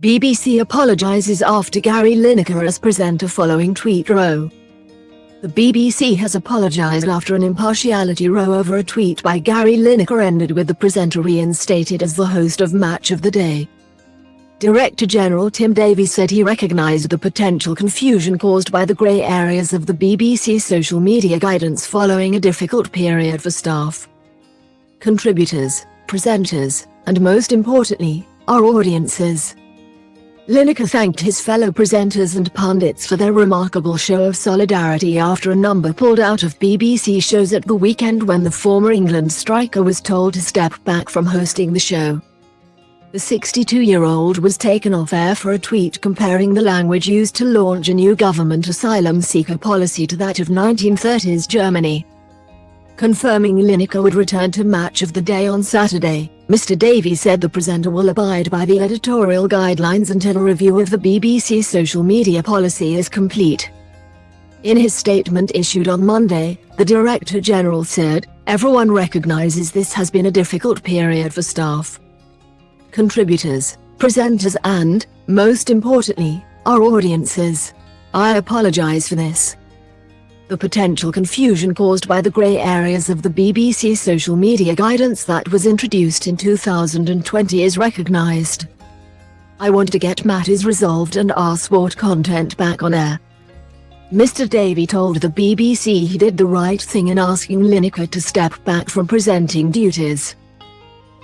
BBC apologises after Gary Lineker as presenter following tweet row. The BBC has apologised after an impartiality row over a tweet by Gary Lineker ended with the presenter reinstated as the host of Match of the Day. Director General Tim Davies said he recognised the potential confusion caused by the grey areas of the BBC social media guidance following a difficult period for staff, contributors, presenters, and most importantly, our audiences. Lineker thanked his fellow presenters and pundits for their remarkable show of solidarity after a number pulled out of BBC shows at the weekend when the former England striker was told to step back from hosting the show. The 62-year-old was taken off air for a tweet comparing the language used to launch a new government asylum seeker policy to that of 1930s Germany. Confirming Lineker would return to Match of the Day on Saturday, Mr. Davies said the presenter will abide by the editorial guidelines until a review of the BBC's social media policy is complete. In his statement issued on Monday, the Director General said, "Everyone recognises this has been a difficult period for staff, contributors, presenters and, most importantly, our audiences. I apologise for this. The potential confusion caused by the grey areas of the BBC's social media guidance that was introduced in 2020 is recognised. I want to get matters resolved and our sport content back on air." Mr. Davies told the BBC he did the right thing in asking Lineker to step back from presenting duties,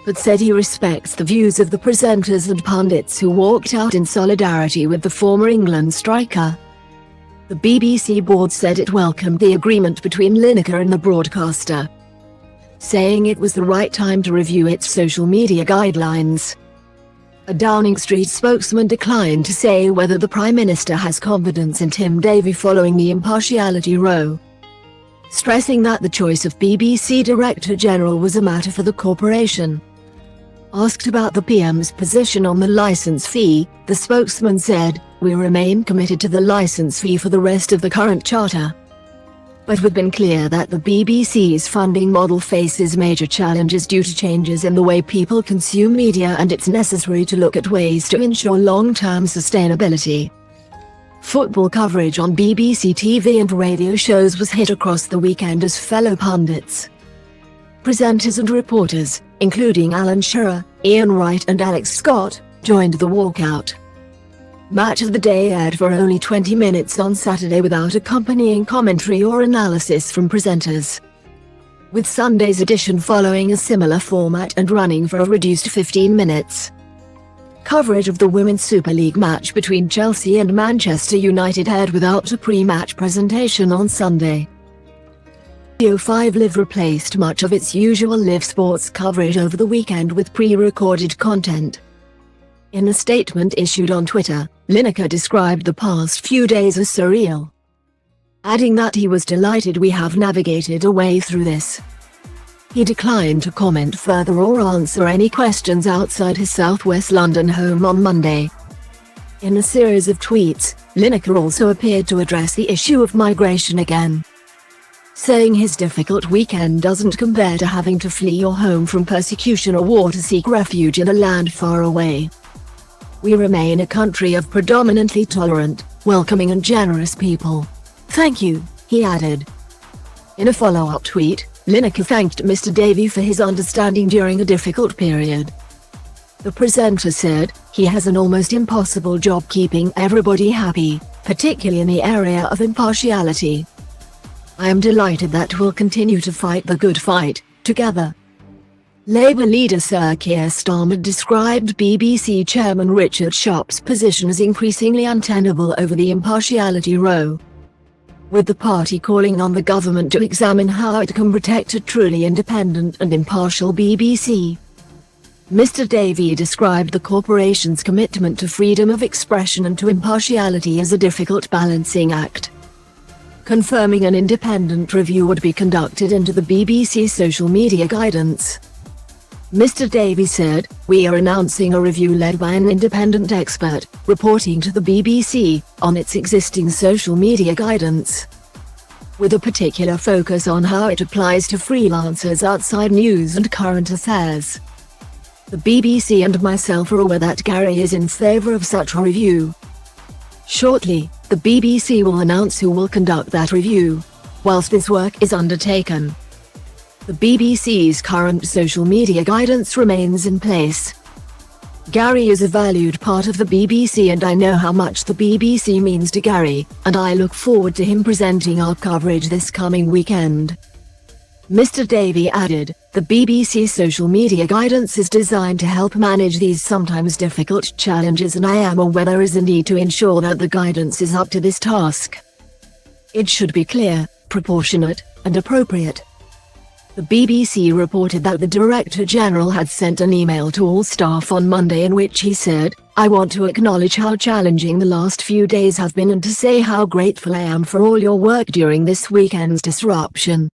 but said he respects the views of the presenters and pundits who walked out in solidarity with the former England striker. The BBC board said it welcomed the agreement between Lineker and the broadcaster, saying it was the right time to review its social media guidelines. A Downing Street spokesman declined to say whether the Prime Minister has confidence in Tim Davies following the impartiality row, stressing that the choice of BBC Director General was a matter for the corporation. Asked about the PM's position on the licence fee, the spokesman said, "We remain committed to the licence fee for the rest of the current charter. But we've been clear that the BBC's funding model faces major challenges due to changes in the way people consume media and it's necessary to look at ways to ensure long-term sustainability." Football coverage on BBC TV and radio shows was hit across the weekend as fellow pundits, presenters and reporters, including Alan Shearer, Ian Wright and Alex Scott, joined the walkout. Match of the Day aired for only 20 minutes on Saturday without accompanying commentary or analysis from presenters, with Sunday's edition following a similar format and running for a reduced 15 minutes. Coverage of the Women's Super League match between Chelsea and Manchester United aired without a pre-match presentation on Sunday. Radio 5 Live replaced much of its usual live sports coverage over the weekend with pre-recorded content. In a statement issued on Twitter, Lineker described the past few days as surreal, adding that he was delighted we have navigated a way through this. He declined to comment further or answer any questions outside his southwest London home on Monday. In a series of tweets, Lineker also appeared to address the issue of migration again, saying his difficult weekend doesn't compare to having to flee your home from persecution or war to seek refuge in a land far away. We remain a country of predominantly tolerant, welcoming and generous people. Thank you, he added. In a follow-up tweet, Lineker thanked Mr. Davies for his understanding during a difficult period. The presenter said, "He has an almost impossible job keeping everybody happy, particularly in the area of impartiality. I am delighted that we'll continue to fight the good fight, together." Labour leader Sir Keir Starmer described BBC Chairman Richard Sharp's position as increasingly untenable over the impartiality row, with the party calling on the government to examine how it can protect a truly independent and impartial BBC. Mr. Davies described the corporation's commitment to freedom of expression and to impartiality as a difficult balancing act, confirming an independent review would be conducted into the BBC's social media guidance. Mr. Davies said, "We are announcing a review led by an independent expert, reporting to the BBC, on its existing social media guidance, with a particular focus on how it applies to freelancers outside news and current affairs." The BBC and myself are aware that Gary is in favour of such a review. Shortly, the BBC will announce who will conduct that review, whilst this work is undertaken. The BBC's current social media guidance remains in place. Gary is a valued part of the BBC and I know how much the BBC means to Gary, and I look forward to him presenting our coverage this coming weekend. Mr. Davey added, the BBC's social media guidance is designed to help manage these sometimes difficult challenges and I am aware there is a need to ensure that the guidance is up to this task. It should be clear, proportionate, and appropriate. The BBC reported that the Director General had sent an email to all staff on Monday in which he said, I want to acknowledge how challenging the last few days have been and to say how grateful I am for all your work during this weekend's disruption.